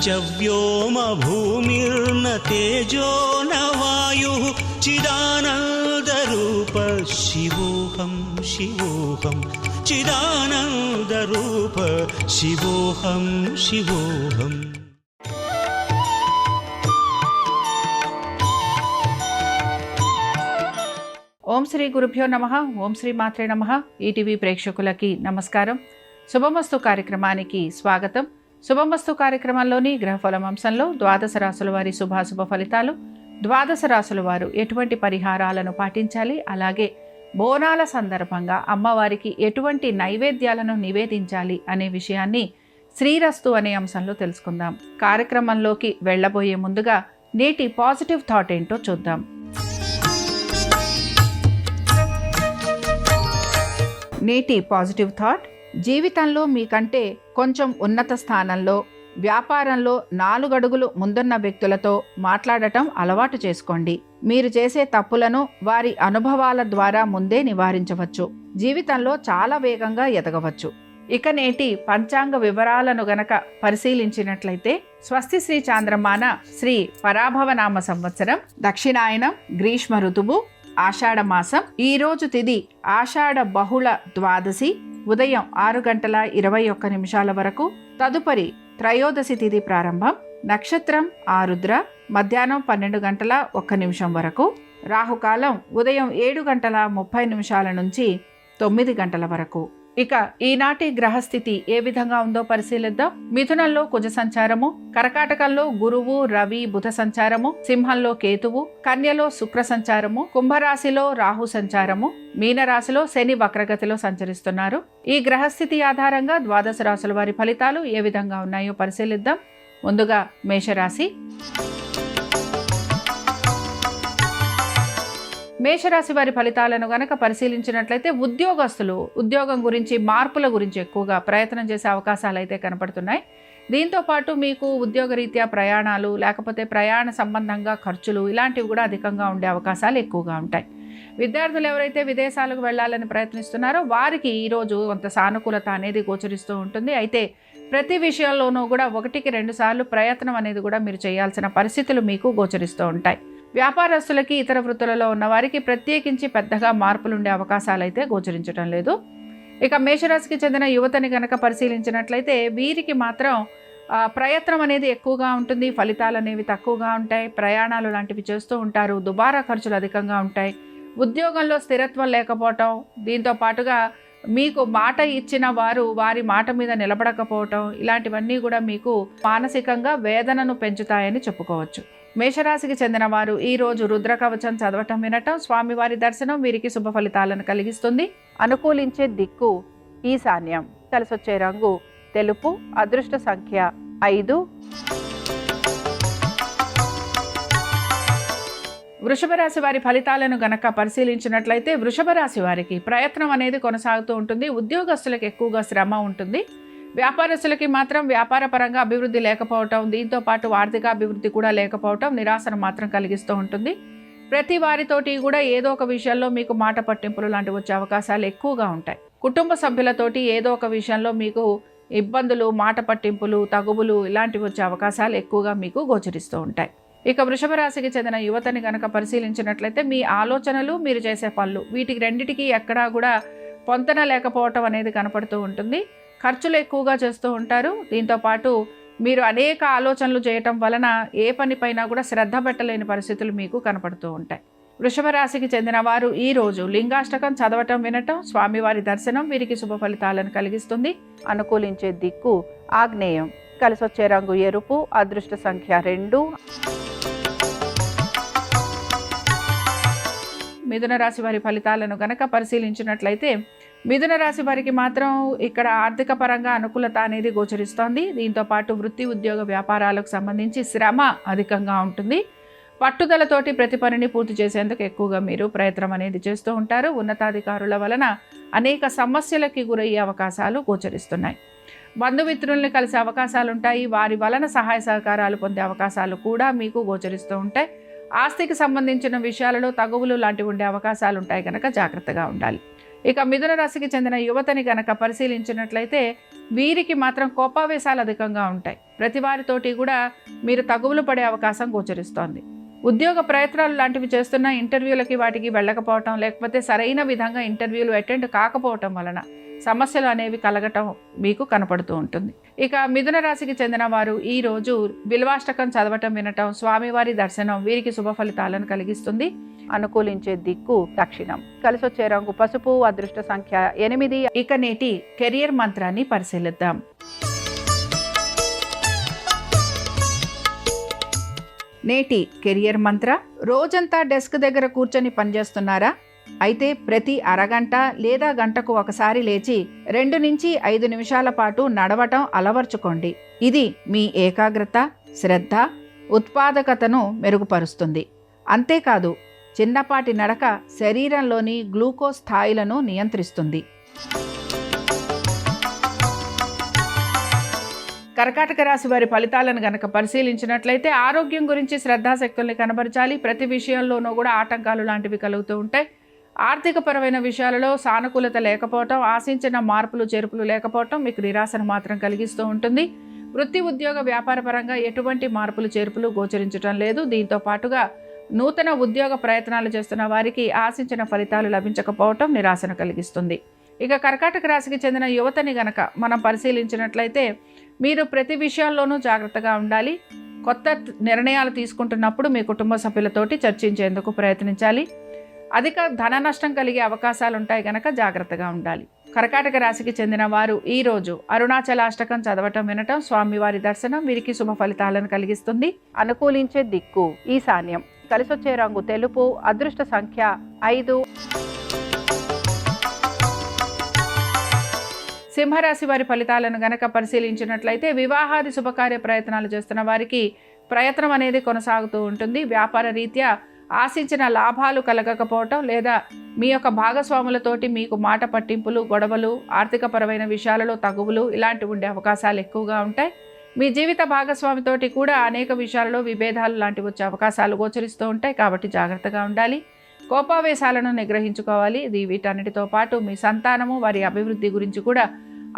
च व्योम भूमिर्न तेजो न वायुः चिदानन्दरूप शिवोऽहं शिवोऽहं चिदानन्दरूप शिवोऽहं शिवोऽहम्। ఓం శ్రీ గురుభ్యో నమః. ఓం శ్రీ మాత్రే నమః. ఈటీవీ ప్రేక్షకులకి నమస్కారం. శుభమస్తు కార్యక్రమానికి స్వాగతం. శుభమస్తు కార్యక్రమంలోని గ్రహఫలం అంశంలో ద్వాదశ రాశుల వారి శుభాశుభ ఫలితాలు, ద్వాదశ రాశుల వారు ఎటువంటి పరిహారాలను పాటించాలి, అలాగే బోనాల సందర్భంగా అమ్మవారికి ఎటువంటి నైవేద్యాలను నివేదించాలి అనే విషయాన్ని శ్రీరస్తు అనే అంశంలో తెలుసుకుందాం. కార్యక్రమంలోకి వెళ్ళబోయే ముందుగా నేటి పాజిటివ్ థాట్ ఏంటో చూద్దాం. నేటి పాజిటివ్ థాట్: జీవితంలో మీకంటే కొంచెం ఉన్నత స్థానంలో, వ్యాపారంలో 4 అడుగులు ముందున్న వ్యక్తులతో మాట్లాడటం అలవాటు చేసుకోండి. మీరు చేసే తప్పులను వారి అనుభవాల ద్వారా ముందే నివారించవచ్చు. జీవితంలో చాలా వేగంగా ఎదగవచ్చు. ఇక నేటి పంచాంగ వివరాలను గనక పరిశీలించినట్లయితే స్వస్తి శ్రీ చాంద్రమాన శ్రీ పరాభవనామ సంవత్సరం, దక్షిణాయనం, గ్రీష్మ ఋతువు, ఆషాఢ మాసం. ఈ రోజు తిథి ఆషాఢ బహుళ ద్వాదశి, ఉదయం 6:21 వరకు. తదుపరి త్రయోదశి తిథి ప్రారంభం. నక్షత్రం ఆరుద్ర, మధ్యాహ్నం 12:01 వరకు. రాహుకాలం ఉదయం 7:30 నుంచి 9 వరకు. ఇక ఈనాటి గ్రహస్థితి ఏ విధంగా ఉందో పరిశీలిద్దాం. మిథునంలో కుజ సంచారము, కర్కాటకంలో గురువు, రవి, బుధ సంచారము, సింహంలో కేతువు, కన్యలో శుక్ర సంచారము, కుంభరాశిలో రాహు సంచారము, మీనరాశిలో శని వక్రగతిలో సంచరిస్తున్నారు. ఈ గ్రహస్థితి ఆధారంగా ద్వాదశ రాశుల వారి ఫలితాలు ఏ విధంగా ఉన్నాయో పరిశీలిద్దాం. ముందుగా మేషరాశి. మేషరాశి వారి ఫలితాలను గనక పరిశీలించినట్లయితే ఉద్యోగస్తులు ఉద్యోగం గురించి, మార్పుల గురించి ఎక్కువగా ప్రయత్నం చేసే అవకాశాలు అయితే కనపడుతున్నాయి. దీంతో పాటు మీకు ఉద్యోగరీత్యా ప్రయాణాలు, లేకపోతే ప్రయాణ సంబంధంగా ఖర్చులు ఇలాంటివి కూడా అధికంగా ఉండే అవకాశాలు ఎక్కువగా ఉంటాయి. విద్యార్థులు ఎవరైతే విదేశాలకు వెళ్ళాలని ప్రయత్నిస్తున్నారో వారికి ఈరోజు కొంత సానుకూలత అనేది గోచరిస్తూ ఉంటుంది. అయితే ప్రతి విషయంలోనూ కూడా 1-2 సార్లు ప్రయత్నం అనేది కూడా మీరు చేయాల్సిన పరిస్థితులు మీకు గోచరిస్తూ ఉంటాయి. వ్యాపారస్తులకి, ఇతర వృత్తులలో ఉన్న వారికి ప్రత్యేకించి పెద్దగా మార్పులు ఉండే అవకాశాలు అయితే గోచరించడం లేదు. ఇక మేషరాశికి చెందిన యువతని కనుక పరిశీలించినట్లయితే వీరికి మాత్రం ప్రయత్నం అనేది ఎక్కువగా ఉంటుంది, ఫలితాలు అనేవి తక్కువగా ఉంటాయి. ప్రయాణాలు లాంటివి చేస్తూ ఉంటారు, దుబారా ఖర్చులు అధికంగా ఉంటాయి. ఉద్యోగంలో స్థిరత్వం లేకపోవటం, దీంతో పాటుగా మీకు మాట ఇచ్చిన వారు వారి మాట మీద నిలబడకపోవటం, ఇలాంటివన్నీ కూడా మీకు మానసికంగా వేదనను పెంచుతాయని చెప్పుకోవచ్చు. మేషరాశికి చెందిన వారు ఈరోజు రుద్ర కవచం చదవటం, వినటం, స్వామివారి దర్శనం వీరికి శుభ ఫలితాలను కలిగిస్తుంది. అనుకూలించే దిక్కు ఈశాన్యం. కలిసొచ్చే రంగు తెలుపు. అదృష్ట సంఖ్య 5. వృషభ రాశి వారి ఫలితాలను గనక పరిశీలించినట్లయితే వృషభ రాశి వారికి ప్రయత్నం అనేది కొనసాగుతూ ఉంటుంది. ఉద్యోగస్తులకు ఎక్కువగా శ్రమ ఉంటుంది. వ్యాపారస్తులకి మాత్రం వ్యాపారపరంగా అభివృద్ధి లేకపోవటం, దీంతో పాటు ఆర్థిక అభివృద్ధి కూడా లేకపోవటం నిరాశను మాత్రం కలిగిస్తూ ఉంటుంది. ప్రతి వారితోటి కూడా ఏదో ఒక విషయంలో మీకు మాట పట్టింపులు లాంటివి వచ్చే అవకాశాలు ఎక్కువగా ఉంటాయి. కుటుంబ సభ్యులతోటి ఏదో ఒక విషయంలో మీకు ఇబ్బందులు, మాట పట్టింపులు, తగువులు ఇలాంటివి వచ్చే అవకాశాలు ఎక్కువగా మీకు గోచరిస్తూ ఉంటాయి. ఇక వృషభ రాశికి చెందిన యువతని కనుక పరిశీలించినట్లయితే మీ ఆలోచనలు, మీరు చేసే పనులు వీటికి రెండిటికి ఎక్కడా కూడా పొంతన లేకపోవటం అనేది కనపడుతూ ఉంటుంది. ఖర్చులు ఎక్కువగా చేస్తూ ఉంటారు. దీంతో పాటు మీరు అనేక ఆలోచనలు చేయటం వలన ఏ పనిపైనా కూడా శ్రద్ధ పెట్టలేని పరిస్థితులు మీకు కనపడుతూ ఉంటాయి. వృషభ రాశికి చెందిన వారు ఈరోజు లింగాష్టకం చదవటం, వినటం, స్వామివారి దర్శనం వీరికి శుభ ఫలితాలను కలిగిస్తుంది. అనుకూలించే దిక్కు ఆగ్నేయం. కలిసొచ్చే రంగు ఎరుపు. అదృష్ట సంఖ్య 2. మిథున రాశి వారి ఫలితాలను గనక పరిశీలించినట్లయితే మిథున రాశి వారికి మాత్రం ఇక్కడ ఆర్థిక పరంగా అనుకూలత అనేది గోచరిస్తోంది. దీంతో పాటు వృత్తి, ఉద్యోగ, వ్యాపారాలకు సంబంధించి శ్రమ అధికంగా ఉంటుంది. పట్టుదలతోటి ప్రతి పనిని పూర్తి చేసేందుకు ఎక్కువగా మీరు ప్రయత్నం అనేది చేస్తూ ఉంటారు. ఉన్నతాధికారుల వలన అనేక సమస్యలకి గురయ్యే అవకాశాలు గోచరిస్తున్నాయి. బంధుమిత్రుల్ని కలిసే అవకాశాలు ఉంటాయి. వారి వలన సహాయ సహకారాలు పొందే అవకాశాలు కూడా మీకు గోచరిస్తూ ఉంటాయి. ఆస్తికి సంబంధించిన విషయాలలో తగువులు లాంటివి ఉండే అవకాశాలు ఉంటాయి కనుక జాగ్రత్తగా ఉండాలి. ఇక మిథున రాశికి చెందిన యువతని కనుక పరిశీలించినట్లయితే వీరికి మాత్రం కోపావేశాలు అధికంగా ఉంటాయి. ప్రతి వారితోటి కూడా మీరు తగువులు పడే అవకాశం గోచరిస్తోంది. ఉద్యోగ ప్రయత్నాలు లాంటివి చేస్తున్న ఇంటర్వ్యూలకి వాటికి వెళ్ళకపోవటం, లేకపోతే సరైన విధంగా ఇంటర్వ్యూలు అటెండ్ కాకపోవటం వలన సమస్యలు అనేవి కలగటం మీకు కనపడుతూ ఉంటుంది. ఇక మిథున రాశికి చెందిన వారు ఈరోజు బిల్వాష్టకం చదవటం, వినటం, స్వామివారి దర్శనం వీరికి శుభ ఫలితాలను కలిగిస్తుంది. అనుకూలించే దిక్కు దక్షిణం. కలిసొచ్చే రంగు పసుపు. అదృష్ట సంఖ్య 8. ఇక నేటి కెరియర్ మంత్రాన్ని పరిశీలిద్దాం. నేటి కెరియర్ మంత్ర: రోజంతా డెస్క్ దగ్గర కూర్చొని పనిచేస్తున్నారా? అయితే ప్రతి అరగంట లేదా గంటకు ఒకసారి లేచి 2 నుంచి 5 నిమిషాల పాటు నడవటం అలవర్చుకోండి. ఇది మీ ఏకాగ్రత, శ్రద్ధ, ఉత్పాదకతను మెరుగుపరుస్తుంది. అంతేకాదు, చిన్నపాటి నడక శరీరంలోని గ్లూకోజ్ స్థాయిలను నియంత్రిస్తుంది. కర్కాటక రాశి వారి ఫలితాలను గనక పరిశీలించినట్లయితే ఆరోగ్యం గురించి శ్రద్ధాశక్తుల్ని కనబరచాలి. ప్రతి విషయంలోనూ కూడా ఆటంకాలు లాంటివి కలుగుతూ ఉంటాయి. ఆర్థికపరమైన విషయాలలో సానుకూలత లేకపోవటం, ఆశించిన మార్పులు చేర్పులు లేకపోవటం మీకు నిరాశను మాత్రం కలిగిస్తూ ఉంటుంది. వృత్తి, ఉద్యోగ, వ్యాపార పరంగా ఎటువంటి మార్పులు చేర్పులు గోచరించడం లేదు. దీంతో పాటుగా నూతన ఉద్యోగ ప్రయత్నాలు చేస్తున్న వారికి ఆశించిన ఫలితాలు లభించకపోవటం నిరాశను కలిగిస్తుంది. ఇక కర్కాటక రాశికి చెందిన యువతని గనక మనం పరిశీలించినట్లయితే మీరు ప్రతి విషయాల్లోనూ జాగ్రత్తగా ఉండాలి. కొత్త నిర్ణయాలు తీసుకుంటున్నప్పుడు మీ కుటుంబ సభ్యులతోటి చర్చించేందుకు ప్రయత్నించాలి. అధిక ధన నష్టం కలిగే అవకాశాలు ఉంటాయి కనుక జాగ్రత్తగా ఉండాలి. కర్కాటక రాశికి చెందిన వారు ఈరోజు అరుణాచలాష్టకం చదవటం, వినటం, స్వామివారి దర్శనం వీరికి శుభ ఫలితాలను కలిగిస్తుంది. అనుకూలించే దిక్కు ఈశాన్యం. కలిసొచ్చే రంగు తెలుపు. అదృష్ట సంఖ్య 5. సింహరాశి వారి ఫలితాలను గనక పరిశీలించినట్లయితే వివాహాది శుభకార్య ప్రయత్నాలు చేస్తున్న వారికి ప్రయత్నం అనేది కొనసాగుతూ ఉంటుంది. వ్యాపార రీత్యా ఆశించిన లాభాలు కలగకపోవటం, లేదా మీ యొక్క భాగస్వాములతోటి మీకు మాట పట్టింపులు, గొడవలు, ఆర్థికపరమైన విషయాలలో తగువులు ఇలాంటివి ఉండే అవకాశాలు ఎక్కువగా ఉంటాయి. మీ జీవిత భాగస్వామితోటి కూడా అనేక విషయాలలో విభేదాలు లాంటివి వచ్చే అవకాశాలు గోచరిస్తూ ఉంటాయి. కాబట్టి జాగ్రత్తగా ఉండాలి. కోపావేశాలను నిగ్రహించుకోవాలి. వీటన్నిటితో పాటు మీ సంతానము, వారి అభివృద్ధి గురించి కూడా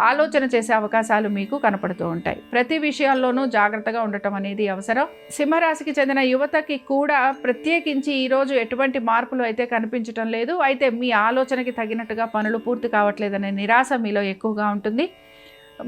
ఆలోచన చేసే అవకాశాలు మీకు కనపడుతూ ఉంటాయి. ప్రతి విషయాల్లోనూ జాగ్రత్తగా ఉండటం అనేది అవసరం. సింహరాశికి చెందిన యువతకి కూడా ప్రత్యేకించి ఈరోజు ఎటువంటి మార్పులు అయితే కనిపించటం లేదు. అయితే మీ ఆలోచనకి తగినట్టుగా పనులు పూర్తి కావట్లేదనే నిరాశ మీలో ఎక్కువగా ఉంటుంది.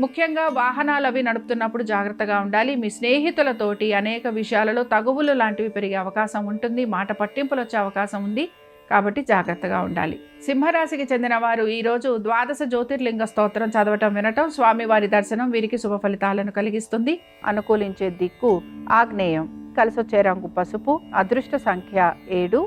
ముఖ్యంగా వాహనాలు అవి నడుపుతున్నప్పుడు జాగ్రత్తగా ఉండాలి. మీ స్నేహితులతోటి అనేక విషయాలలో తగువులు లాంటివి పెరిగే అవకాశం ఉంటుంది. మాట పట్టింపులు వచ్చే అవకాశం ఉంది. కాబట్టి జాగ్రత్తగా ఉండాలి. సింహరాశికి చెందిన వారు ఈరోజు 12 జ్యోతిర్లింగ స్తోత్రం చదవటం, వినటం, స్వామివారి దర్శనం వీరికి శుభ ఫలితాలను కలిగిస్తుంది. అనుకూలించే దిక్కు ఆగ్నేయం. కలిసొచ్చే రంగు పసుపు. అదృష్ట సంఖ్య 7.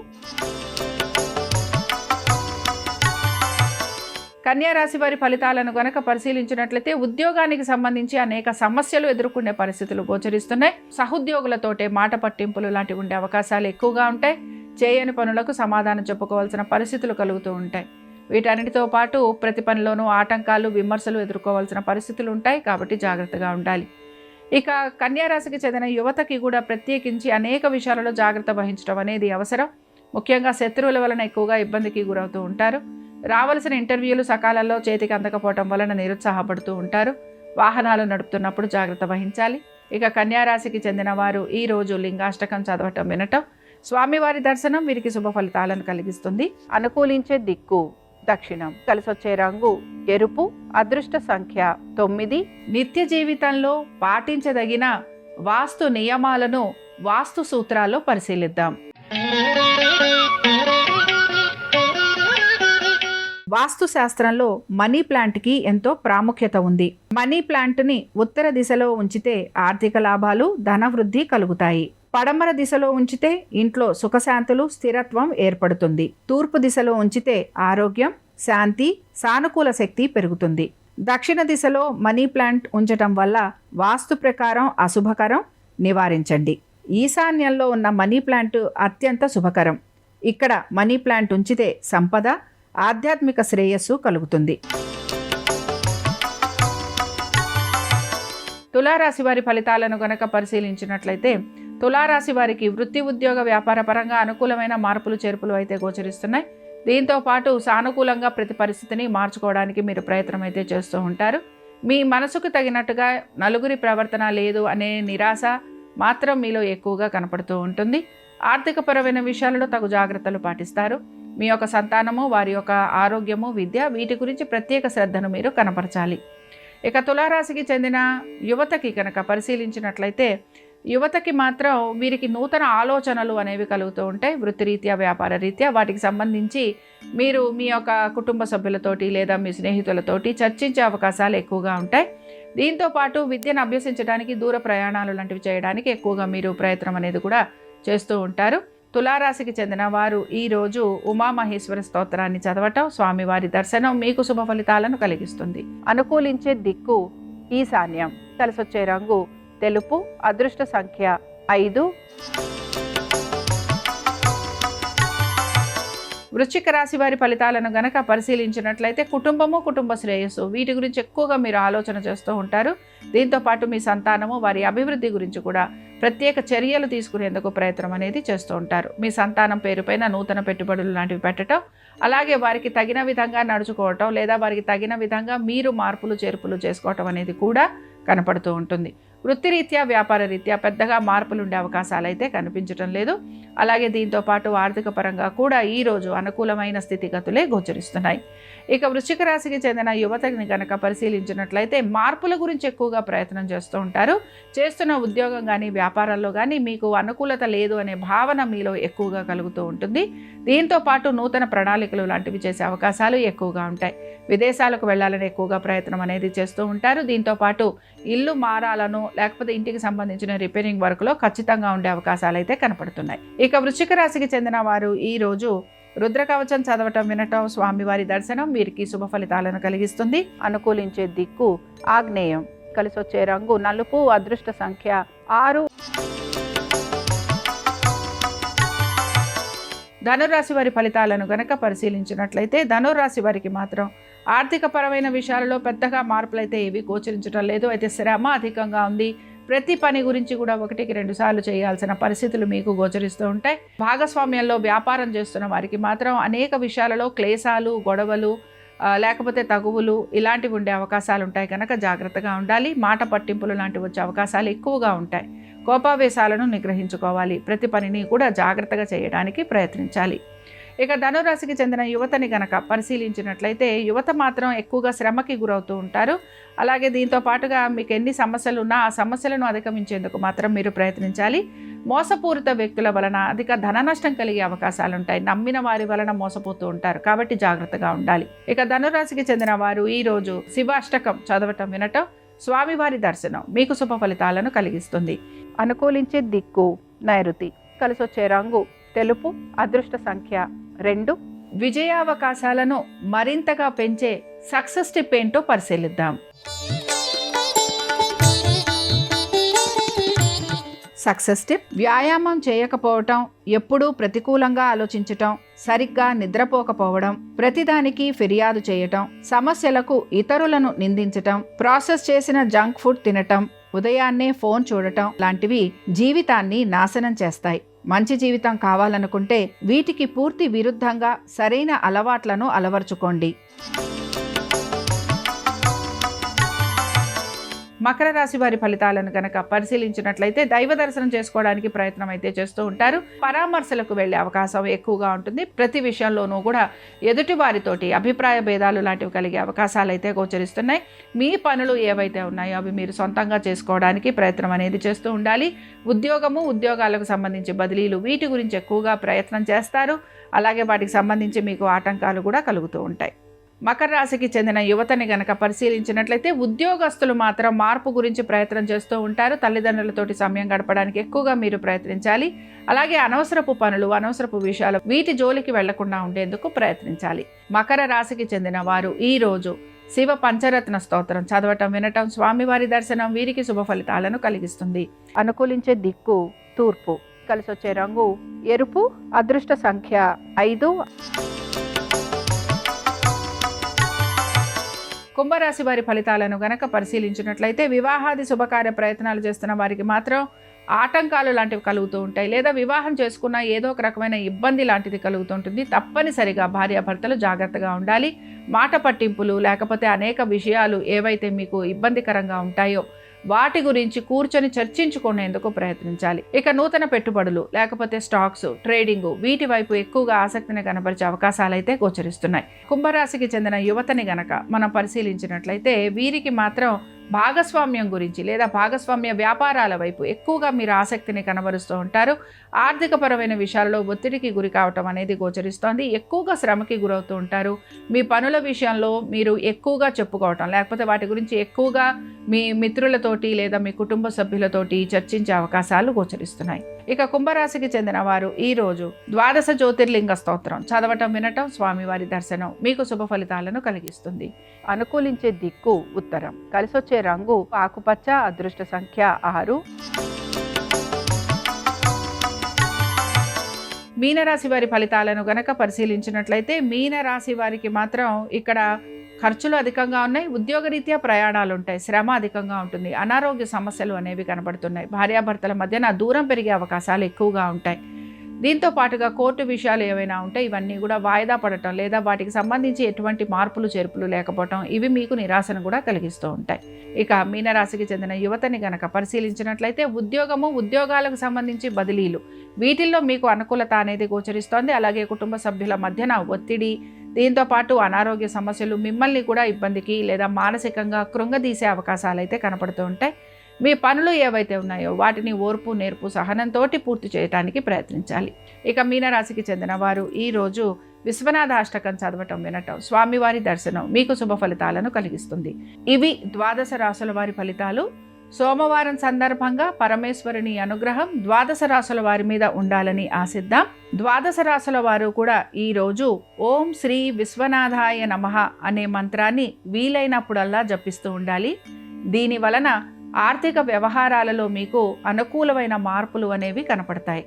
కన్యా రాశి వారి ఫలితాలను గనక పరిశీలించినట్లయితే ఉద్యోగానికి సంబంధించి అనేక సమస్యలు ఎదుర్కొనే పరిస్థితులు గోచరిస్తున్నాయి. సహోద్యోగులతోటే మాట పట్టింపులు లాంటివి ఉండే అవకాశాలు ఎక్కువగా ఉంటాయి. చేయని పనులకు సమాధానం చెప్పుకోవాల్సిన పరిస్థితులు కలుగుతూ ఉంటాయి. వీటన్నిటితో పాటు ప్రతి పనిలోనూ ఆటంకాలు, విమర్శలు ఎదుర్కోవాల్సిన పరిస్థితులు ఉంటాయి. కాబట్టి జాగ్రత్తగా ఉండాలి. ఇక కన్యా రాశికి చెందిన యువతకి కూడా ప్రత్యేకించి అనేక విషయాలలో జాగ్రత్త వహించడం అనేది అవసరం. ముఖ్యంగా శత్రువుల వలన ఎక్కువగా ఇబ్బందికి గురవుతూ ఉంటారు. రావాల్సిన ఇంటర్వ్యూలు సకాలంలో చేతికి అందకపోవటం వలన నిరుత్సాహపడుతూ ఉంటారు. వాహనాలు నడుపుతున్నప్పుడు జాగ్రత్త వహించాలి. ఇక కన్యా రాశికి చెందిన వారు ఈరోజు లింగాష్టకం చదవటం, వినటం, స్వామివారి దర్శనం వీరికి శుభ ఫలితాలను కలిగిస్తుంది. అనుకూలించే దిక్కు దక్షిణం. కలిసొచ్చే రంగు ఎరుపు. అదృష్ట సంఖ్య 9. నిత్య జీవితంలో పాటించదగిన వాస్తు నియమాలను వాస్తు సూత్రాల్లో పరిశీలిద్దాం. వాస్తు శాస్త్రంలో మనీ ప్లాంట్కి ఎంతో ప్రాముఖ్యత ఉంది. మనీ ప్లాంట్ని ఉత్తర దిశలో ఉంచితే ఆర్థిక లాభాలు, ధనవృద్ధి కలుగుతాయి. పడమర దిశలో ఉంచితే ఇంట్లో సుఖశాంతులు, స్థిరత్వం ఏర్పడుతుంది. తూర్పు దిశలో ఉంచితే ఆరోగ్యం, శాంతి, సానుకూల శక్తి పెరుగుతుంది. దక్షిణ దిశలో మనీ ప్లాంట్ ఉంచటం వల్ల వాస్తు ప్రకారం అశుభకరం, నివారించండి. ఈశాన్యంలో ఉన్న మనీ ప్లాంట్ అత్యంత శుభకరం. ఇక్కడ మనీ ప్లాంట్ ఉంచితే సంపద, ఆధ్యాత్మిక శ్రేయస్సు కలుగుతుంది. తులారాశి వారి ఫలితాలను గనక పరిశీలించినట్లయితే తులారాశి వారికి వృత్తి, ఉద్యోగ, వ్యాపార పరంగా అనుకూలమైన మార్పులు చేర్పులు అయితే గోచరిస్తున్నాయి. దీంతో పాటు సానుకూలంగా ప్రతి పరిస్థితిని మార్చుకోవడానికి మీరు ప్రయత్నం అయితే చేస్తూ ఉంటారు. మీ మనసుకు తగినట్టుగా నలుగురి ప్రవర్తన లేదు అనే నిరాశ మాత్రం మీలో ఎక్కువగా కనపడుతూ ఉంటుంది. ఆర్థికపరమైన విషయాలలో తగు జాగ్రత్తలు పాటిస్తారు. మీ యొక్క సంతానము, వారి యొక్క ఆరోగ్యము, విద్య, వీటి గురించి ప్రత్యేక శ్రద్ధను మీరు కనపరచాలి. ఇక తులారాశికి చెందిన యువతకి కనుక పరిశీలించినట్లయితే, యువతకి మాత్రం వీరికి నూతన ఆలోచనలు అనేవి కలుగుతూ ఉంటాయి. వృత్తిరీత్యా, వ్యాపార రీత్యా వాటికి సంబంధించి మీరు మీ యొక్క కుటుంబ సభ్యులతోటి లేదా మీ స్నేహితులతోటి చర్చించే అవకాశాలు ఎక్కువగా ఉంటాయి. దీంతో పాటు విద్యను అభ్యసించడానికి, దూర ప్రయాణాలు లాంటివి చేయడానికి ఎక్కువగా మీరు ప్రయత్నం అనేది కూడా చేస్తూ ఉంటారు. తులారాశికి చెందిన వారు ఈరోజు ఉమామహేశ్వర స్తోత్రాన్ని చదవటం, స్వామివారి దర్శనం మీకు శుభ ఫలితాలను కలిగిస్తుంది. అనుకూలించే దిక్కు ఈశాన్యం. కలిసొచ్చే రంగు తెలుపు. అదృష్ట సంఖ్య 5. వృశ్చిక రాశి వారి ఫలితాలను గనక పరిశీలించినట్లయితే, కుటుంబము, కుటుంబ శ్రేయస్సు, వీటి గురించి ఎక్కువగా మీరు ఆలోచన చేస్తూ ఉంటారు. దీంతోపాటు మీ సంతానము, వారి అభివృద్ధి గురించి కూడా ప్రత్యేక చర్యలు తీసుకునేందుకు ప్రయత్నం అనేది చేస్తూ ఉంటారు. మీ సంతానం పేరుపైన నూతన పెట్టుబడులు లాంటివి పెట్టడం, అలాగే వారికి తగిన విధంగా నడుచుకోవటం లేదా వారికి తగిన విధంగా మీరు మార్పులు చేర్పులు చేసుకోవటం అనేది కూడా కనపడుతూ ఉంటుంది. వృత్తిరీత్యా, వ్యాపార రీత్యా పెద్దగా మార్పులు ఉండే అవకాశాలు అయితే కనిపించడం లేదు. అలాగే దీంతో పాటు ఆర్థిక పరంగా కూడా ఈరోజు అనుకూలమైన స్థితిగతులే గోచరిస్తున్నాయి. ఇక వృశ్చిక రాశికి చెందిన యువతని కనుక పరిశీలించినట్లయితే, మార్పుల గురించి ఎక్కువగా ప్రయత్నం చేస్తూ ఉంటారు. చేస్తున్న ఉద్యోగం కానీ, వ్యాపారాల్లో కానీ మీకు అనుకూలత లేదు అనే భావన మీలో ఎక్కువగా కలుగుతూ ఉంటుంది. దీంతో పాటు నూతన ప్రణాళికలు లాంటివి చేసే అవకాశాలు ఎక్కువగా ఉంటాయి. విదేశాలకు వెళ్ళాలని ఎక్కువగా ప్రయత్నం అనేది చేస్తూ ఉంటారు. దీంతో పాటు ఇల్లు మారాలను, లేకపోతే ఇంటికి సంబంధించిన రిపేరింగ్ వర్క్లో ఖచ్చితంగా ఉండే అవకాశాలు అయితే కనపడుతున్నాయి. ఇక వృశ్చిక రాశికి చెందిన వారు ఈరోజు రుద్రకవచం చదవటం, వినటం, స్వామివారి దర్శనం వీరికి శుభ ఫలితాలను కలిగిస్తుంది. అనుకూలించే దిక్కు ఆగ్నేయం. కలిసొచ్చే రంగు నలుపు. అదృష్ట సంఖ్య 6. ధనురాశి వారి ఫలితాలను గనక పరిశీలించినట్లయితే, ధనురాశి వారికి మాత్రం ఆర్థిక పరమైన విషయాలలో పెద్దగా మార్పులైతే ఏవి గోచరించడం లేదు. అయితే శ్రమ అధికంగా ఉంది. ప్రతి పని గురించి కూడా 1కి 2 సార్లు చేయాల్సిన పరిస్థితులు మీకు గోచరిస్తూ ఉంటాయి. భాగస్వామ్యంలో వ్యాపారం చేస్తున్న వారికి మాత్రం అనేక విషయాలలో క్లేశాలు, గొడవలు, లేకపోతే తగువులు ఇలాంటివి ఉండే అవకాశాలు ఉంటాయి కనుక జాగ్రత్తగా ఉండాలి. మాట పట్టింపులు లాంటివి వచ్చే అవకాశాలు ఎక్కువగా ఉంటాయి. కోపావేశాలను నిగ్రహించుకోవాలి. ప్రతి పనిని కూడా జాగ్రత్తగా చేయడానికి ప్రయత్నించాలి. ఇక ధనురాశికి చెందిన యువతని గనక పరిశీలించినట్లయితే, యువత మాత్రం ఎక్కువగా శ్రమకి గురవుతూ ఉంటారు. అలాగే దీంతో పాటుగా మీకు ఎన్ని సమస్యలు ఉన్నా ఆ సమస్యలను అధిగమించేందుకు మాత్రం మీరు ప్రయత్నించాలి. మోసపూరిత వ్యక్తుల వలన అధిక ధన నష్టం కలిగే అవకాశాలు ఉంటాయి. నమ్మిన వారి వలన మోసపోతూ ఉంటారు కాబట్టి జాగ్రత్తగా ఉండాలి. ఇక ధనురాశికి చెందిన వారు ఈరోజు శివాష్టకం చదవటం, వినటం, స్వామివారి దర్శనం మీకు శుభ ఫలితాలను కలిగిస్తుంది. అనుకూలించే దిక్కు నైరుతి. కలిసొచ్చే రంగు తెలుపు. అదృష్ట సంఖ్య 2. విజయావకాశాలను మరింతగా పెంచే సక్సెస్ టిప్ ఏంటో పరిశీలిద్దాం. సక్సెస్ టిప్: వ్యాయామం చేయకపోవటం, ఎప్పుడూ ప్రతికూలంగా ఆలోచించటం, సరిగ్గా నిద్రపోకపోవడం, ప్రతిదానికి ఫిర్యాదు చేయటం, సమస్యలకు ఇతరులను నిందించటం, ప్రాసెస్ చేసిన జంక్ ఫుడ్ తినటం, ఉదయాన్నే ఫోన్ చూడటం లాంటివి జీవితాన్ని నాశనం చేస్తాయి. మంచి జీవితం కావాలనుకుంటే వీటికి పూర్తి విరుద్ధంగా సరైన అలవాట్లను అలవర్చుకోండి. మకర రాశి వారి ఫలితాలను కనుక పరిశీలించినట్లయితే, దైవ దర్శనం చేసుకోవడానికి ప్రయత్నం అయితే చేస్తూ ఉంటారు. పరామర్శలకు వెళ్లే అవకాశం ఎక్కువగా ఉంటుంది. ప్రతి విషయంలోనూ కూడా ఎదుటి వారితోటి అభిప్రాయ భేదాలు లాంటివి కలిగే అవకాశాలు అయితే గోచరిస్తున్నాయి. మీ పనులు ఏవైతే ఉన్నాయో అవి మీరు సొంతంగా చేసుకోవడానికి ప్రయత్నం అనేది చేస్తూ ఉండాలి. ఉద్యోగము, ఉద్యోగాలకు సంబంధించి బదిలీలు, వీటి గురించి ఎక్కువగా ప్రయత్నం చేస్తారు. అలాగే వాటికి సంబంధించి మీకు ఆటంకాలు కూడా కలుగుతూ ఉంటాయి. మకర రాశికి చెందిన యువతని గనక పరిశీలించినట్లయితే, ఉద్యోగస్తులు మాత్రం మార్పు గురించి ప్రయత్నం చేస్తూ ఉంటారు. తల్లిదండ్రులతోటి సమయం గడపడానికి ఎక్కువగా మీరు ప్రయత్నించాలి. అలాగే అనవసరపు పనులు, అనవసరపు విషయాలు, వీటి జోలికి వెళ్లకుండా ఉండేందుకు ప్రయత్నించాలి. మకర రాశికి చెందిన వారు ఈరోజు శివ పంచరత్న స్తోత్రం చదవటం, వినటం, స్వామివారి దర్శనం వీరికి శుభ ఫలితాలను కలిగిస్తుంది. అనుకూలించే దిక్కు తూర్పు. కలిసొచ్చే రంగు ఎరుపు. అదృష్ట సంఖ్య 5. కుంభరాశి వారి ఫలితాలను గనక పరిశీలించినట్లయితే వివాహాది శుభకార్య ప్రయత్నాలు చేస్తున్న వారికి మాత్రం ఆటంకాలు లాంటివి కలుగుతూ ఉంటాయి, లేదా వివాహం చేసుకున్న ఏదో ఒక రకమైన ఇబ్బంది లాంటిది కలుగుతుంటుంది. తప్పనిసరిగా భార్యాభర్తలు జాగ్రత్తగా ఉండాలి. మాట పట్టింపులు లేకపోతే అనేక విషయాలు ఏవైతే మీకు ఇబ్బందికరంగా ఉంటాయో వాటి గురించి కూర్చొని చర్చించుకునేందుకు ప్రయత్నించాలి. ఇక నూతన పెట్టుబడులు లేకపోతే స్టాక్స్, ట్రేడింగ్ వీటి వైపు ఎక్కువగా ఆసక్తిని కనబరిచే అవకాశాలు అయితే గోచరిస్తున్నాయి. కుంభరాశికి చెందిన యువతని గనక మనం పరిశీలించినట్లయితే వీరికి మాత్రం భాగస్వామ్యం గురించి లేదా భాగస్వామ్య వ్యాపారాల వైపు ఎక్కువగా మీరు ఆసక్తిని కనబరుస్తూ ఉంటారు. ఆర్థికపరమైన విషయాల్లో ఒత్తిడికి గురి కావటం అనేది గోచరిస్తోంది. ఎక్కువగా శ్రమకి గురవుతూ ఉంటారు. మీ పనుల విషయంలో మీరు ఎక్కువగా చెప్పుకోవటం లేకపోతే వాటి గురించి ఎక్కువగా మీ మిత్రులతోటి లేదా మీ కుటుంబ సభ్యులతోటి చర్చించే అవకాశాలు గోచరిస్తున్నాయి. ఇక కుంభరాశికి చెందిన వారు ఈరోజు 12 జ్యోతిర్లింగ స్తోత్రం చదవటం, వినటం, స్వామివారి దర్శనం మీకు శుభ ఫలితాలను కలిగిస్తుంది. అనుకూలించే దిక్కు ఉత్తరం, కలిసొచ్చే రంగు ఆకుపచ్చ, అదృష్ట సంఖ్య 6. మీనరాశి వారి ఫలితాలను గనక పరిశీలించినట్లయితే మీనరాశి వారికి మాత్రం ఇక్కడ ఖర్చులు అధికంగా ఉన్నాయి, ఉద్యోగరీత్యా ప్రయాణాలు ఉంటాయి, శ్రమ అధికంగా ఉంటుంది, అనారోగ్య సమస్యలు అనేవి కనబడుతున్నాయి. భార్యాభర్తల మధ్యన దూరం పెరిగే అవకాశాలు ఎక్కువగా ఉంటాయి. దీంతో పాటుగా కోర్టు విషయాలు ఏవైనా ఉంటే ఇవన్నీ కూడా వాయిదా పడటం లేదా వాటికి సంబంధించి ఎటువంటి మార్పులు చేర్పులు లేకపోవటం ఇవి మీకు నిరాశను కూడా కలిగిస్తూ ఉంటాయి. ఇక మీనరాశికి చెందిన యువతని గనక పరిశీలించినట్లయితే ఉద్యోగము, ఉద్యోగాలకు సంబంధించి బదిలీలు వీటిల్లో మీకు అనుకూలత అనేది గోచరిస్తోంది. అలాగే కుటుంబ సభ్యుల మధ్యన ఒత్తిడి, దీంతోపాటు అనారోగ్య సమస్యలు మిమ్మల్ని కూడా ఇబ్బందికి లేదా మానసికంగా కృంగదీసే అవకాశాలు అయితే కనపడుతూ ఉంటాయి. మీ పనులు ఏవైతే ఉన్నాయో వాటిని ఓర్పు, నేర్పు, సహనంతో పూర్తి చేయడానికి ప్రయత్నించాలి. ఇక మీనరాశికి చెందిన వారు ఈరోజు విశ్వనాథ అష్టకం చదవటం, వినటం, స్వామివారి దర్శనం మీకు శుభ ఫలితాలను కలిగిస్తుంది. ఇవి 12 రాశుల వారి ఫలితాలు. సోమవారం సందర్భంగా పరమేశ్వరుని అనుగ్రహం 12 రాశుల వారి మీద ఉండాలని ఆశిద్దాం. 12 రాశుల వారు కూడా ఈరోజు ఓం శ్రీ విశ్వనాథాయ నమః అనే మంత్రాన్ని వీలైనప్పుడల్లా జపిస్తూ ఉండాలి. దీని వలన ఆర్థిక వ్యవహారాలలో మీకు అనుకూలమైన మార్పులు అనేవి కనపడతాయి.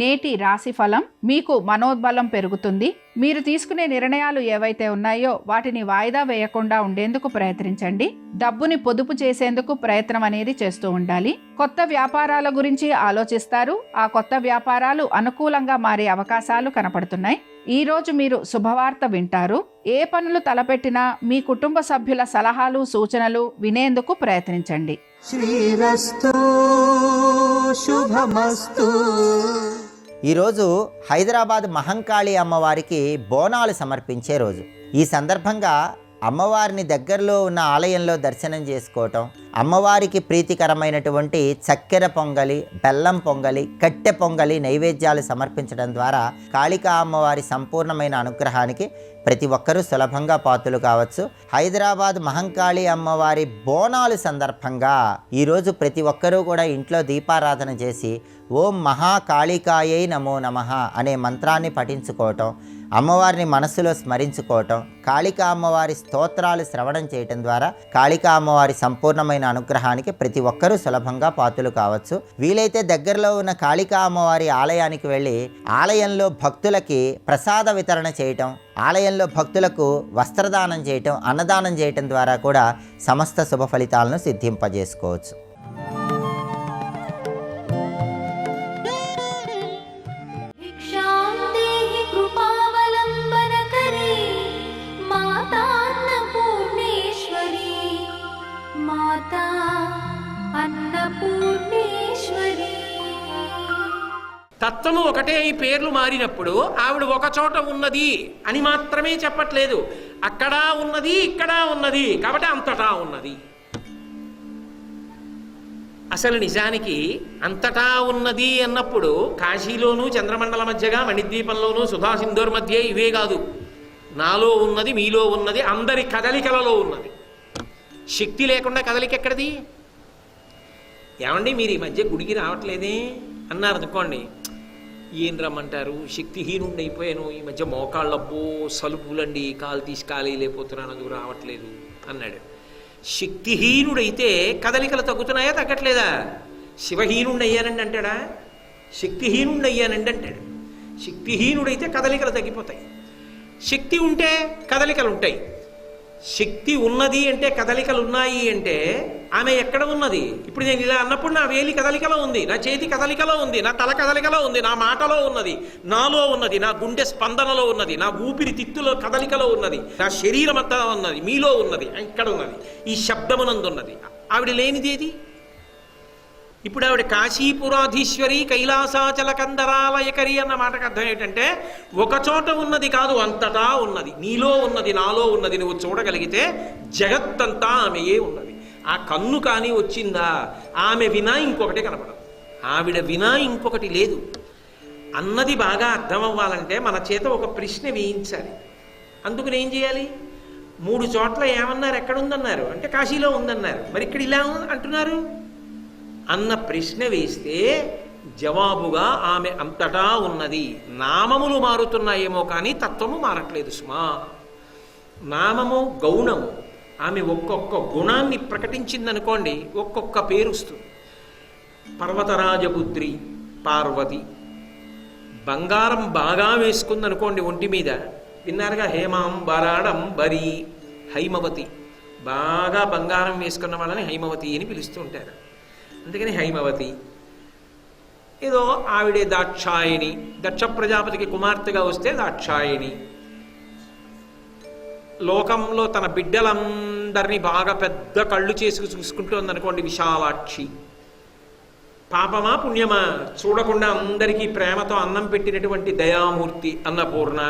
నేటి రాశి ఫలం మీకు మనోబలం పెరుగుతుంది. మీరు తీసుకునే నిర్ణయాలు ఏవైతే ఉన్నాయో వాటిని వాయిదా వేయకుండా ఉండేందుకు ప్రయత్నించండి. డబ్బుని పొదుపు చేసేందుకు ప్రయత్నం అనేది చేస్తూ ఉండాలి. కొత్త వ్యాపారాల గురించి ఆలోచిస్తారు. ఆ కొత్త వ్యాపారాలు అనుకూలంగా మారే అవకాశాలు కనపడుతున్నాయి. ఈ రోజు మీరు శుభవార్త వింటారు. ఏ పనులు తలపెట్టినా మీ కుటుంబ సభ్యుల సలహాలు, సూచనలు వినేందుకు ప్రయత్నించండి. శ్రీరస్తు శుభమస్తు. ఈరోజు హైదరాబాద్ మహంకాళి అమ్మవారికి బోనాలు సమర్పించే రోజు. ఈ సందర్భంగా అమ్మవారిని దగ్గరలో ఉన్న ఆలయంలో దర్శనం చేసుకోవటం, అమ్మవారికి ప్రీతికరమైనటువంటి చక్కెర పొంగలి, బెల్లం పొంగలి, కట్టె పొంగలి నైవేద్యాలు సమర్పించడం ద్వారా కాళికా అమ్మవారి సంపూర్ణమైన అనుగ్రహానికి ప్రతి ఒక్కరూ సులభంగా పాత్రలు కావచ్చు. హైదరాబాద్ మహంకాళి అమ్మవారి బోనాలు సందర్భంగా ఈరోజు ప్రతి ఒక్కరూ కూడా ఇంట్లో దీపారాధన చేసి ఓం మహాకాళికాయై నమో నమః అనే మంత్రాన్ని పఠించుకోవటం, అమ్మవారిని మనస్సులో స్మరించుకోవటం, కాళికా అమ్మవారి స్తోత్రాలు శ్రవణం చేయటం ద్వారా కాళికా అమ్మవారి సంపూర్ణమైన అనుగ్రహానికి ప్రతి ఒక్కరూ సులభంగా పాత్రలు కావచ్చు. వీలైతే దగ్గరలో ఉన్న కాళికా అమ్మవారి ఆలయానికి వెళ్ళి ఆలయంలో భక్తులకి ప్రసాద వితరణ చేయటం, ఆలయంలో భక్తులకు వస్త్రదానం చేయటం, అన్నదానం చేయటం ద్వారా కూడా సమస్త శుభ ఫలితాలను సిద్ధింపజేసుకోవచ్చు. తత్వము ఒకటే, ఈ పేర్లు మారినప్పుడు ఆవిడ ఒక చోట ఉన్నది అని మాత్రమే చెప్పట్లేదు, అక్కడ ఉన్నది, ఇక్కడ ఉన్నది, కాబట్టి అంతటా ఉన్నది. అసలు నిజానికి అంతటా ఉన్నది అన్నప్పుడు కాశీలోనూ చంద్రమండల మధ్యగా మణిద్వీపంలోనూ సుధాసింధూర్ మధ్య ఇవే కాదు, నాలో ఉన్నది, మీలో ఉన్నది, అందరి కదలికలలో ఉన్నది. శక్తి లేకుండా కదలిక ఎక్కడిది? ఏమండి మీరు ఈ మధ్య గుడికి రావట్లేదే అన్నారు అనుకోండి, ఏం రమ్మంటారు, శక్తిహీనుండి అయిపోయాను, ఈ మధ్య మోకాళ్ళబ్బో సలుపులండి, కాలు తీసి ఖాళీ లేకపోతున్నాను, అందుకు రావట్లేదు అన్నాడు. శక్తిహీనుడైతే కదలికలు తగ్గుతున్నాయా, తగ్గట్లేదా? శివహీనుండి అయ్యానండి అంటాడా? శక్తిహీనుండి అయ్యానండి అంటాడు. శక్తిహీనుడైతే కదలికలు తగ్గిపోతాయి. శక్తి ఉంటే కదలికలు ఉంటాయి. శక్తి ఉన్నది అంటే కదలికలు ఉన్నాయి అంటే ఆమె ఎక్కడ ఉన్నది? ఇప్పుడు నేను ఇలా అన్నప్పుడు నా వేలి కదలికలో ఉంది, నా చేతి కదలికలో ఉంది, నా తల కదలికలో ఉంది, నా మాటలో ఉన్నది, నాలో ఉన్నది, నా గుండె స్పందనలో ఉన్నది, నా ఊపిరి తిత్తులో కదలికలో ఉన్నది, నా శరీరం అంతా ఉన్నది, మీలో ఉన్నది, ఇక్కడ ఉన్నది, ఈ శబ్దమునందున్నది. ఆవిడ లేనిదేది? ఇప్పుడు ఆవిడ కాశీపురాధీశ్వరి కైలాసాచల కందరాలయకరి అన్న మాటకు అర్థం ఏంటంటే ఒక చోట ఉన్నది కాదు, అంతటా ఉన్నది, నీలో ఉన్నది, నాలో ఉన్నది. నువ్వు చూడగలిగితే జగత్తంతా ఆమెయే ఉన్నది. ఆ కన్ను కానీ వచ్చిందా, ఆమె వినా ఇంకొకటి కనపడదు, ఆవిడ వినా ఇంకొకటి లేదు అన్నది బాగా అర్థం అవ్వాలంటే మన చేత ఒక ప్రశ్న వేయించాలి. అందుకని ఏం చేయాలి? 3 చోట్ల ఏమన్నారు, ఎక్కడుందన్నారు అంటే కాశీలో ఉందన్నారు, మరి ఇక్కడ ఇలా అంటున్నారు అన్న ప్రశ్న వేస్తే జవాబుగా ఆమె అంతటా ఉన్నది. నామములు మారుతున్నాయేమో కానీ తత్వము మారట్లేదు సుమా. నామము గౌణము. ఆమె ఒక్కొక్క గుణాన్ని ప్రకటించిందనుకోండి, ఒక్కొక్క పేరు వస్తుంది. పర్వతరాజపుత్రి పార్వతి. బంగారం బాగా వేసుకుందనుకోండి ఒంటి మీద, విన్నారుగా, హేమాంబరాడంబరి హైమవతి. బాగా బంగారం వేసుకున్న వాళ్ళని హైమవతి అని పిలుస్తూ ఉంటారు. అందుకని హైమవతి. ఏదో ఆవిడే దాక్షాయిని, దక్ష ప్రజాపతికి కుమార్తెగా వస్తే దాక్షాయిని. లోకంలో తన బిడ్డలందరినీ బాగా పెద్ద కళ్ళు చేసుకు చూసుకుంటుంది అనుకోండి, విశాలాక్షి. పాపమా పుణ్యమా చూడకుండా అందరికీ ప్రేమతో అన్నం పెట్టినటువంటి దయామూర్తి అన్నపూర్ణ.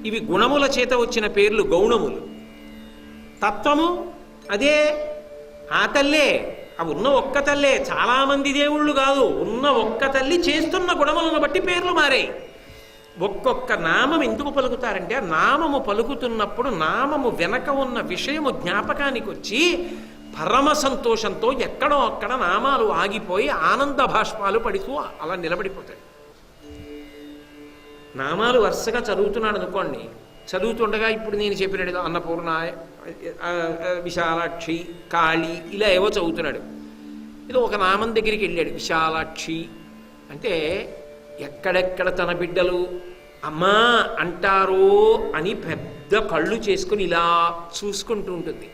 ఇవి గుణముల చేత వచ్చిన పేర్లు గౌణములు. తత్వము అదే, ఆ తల్లే. అవి ఉన్న ఒక్క తల్లే, చాలామంది దేవుళ్ళు కాదు, ఉన్న ఒక్క తల్లి చేస్తున్న గుణములను బట్టి పేర్లు మారాయి. ఒక్కొక్క నామం ఎందుకు పలుకుతారంటే, నామము పలుకుతున్నప్పుడు నామము వెనక ఉన్న విషయము జ్ఞాపకానికి వచ్చి పరమ సంతోషంతో ఎక్కడో అక్కడ నామాలు ఆగిపోయి ఆనంద భాష్పాలు పడుతూ అలా నిలబడిపోతాయి. నామాలు వరుసగా చదువుతున్నాడు అనుకోండి, చదువుతుండగా ఇప్పుడు నేను చెప్పినట్టు అన్నపూర్ణ, విశాలాక్షి, కాళీ, ఇలా ఏవో చదువుతున్నాడు. ఏదో ఒక నామం దగ్గరికి వెళ్ళాడు, విశాలాక్షి అంటే ఎక్కడెక్కడ తన బిడ్డలు అమ్మా అంటారో అని పెద్ద కళ్ళు చేసుకుని ఇలా చూసుకుంటూ ఉంటుంది.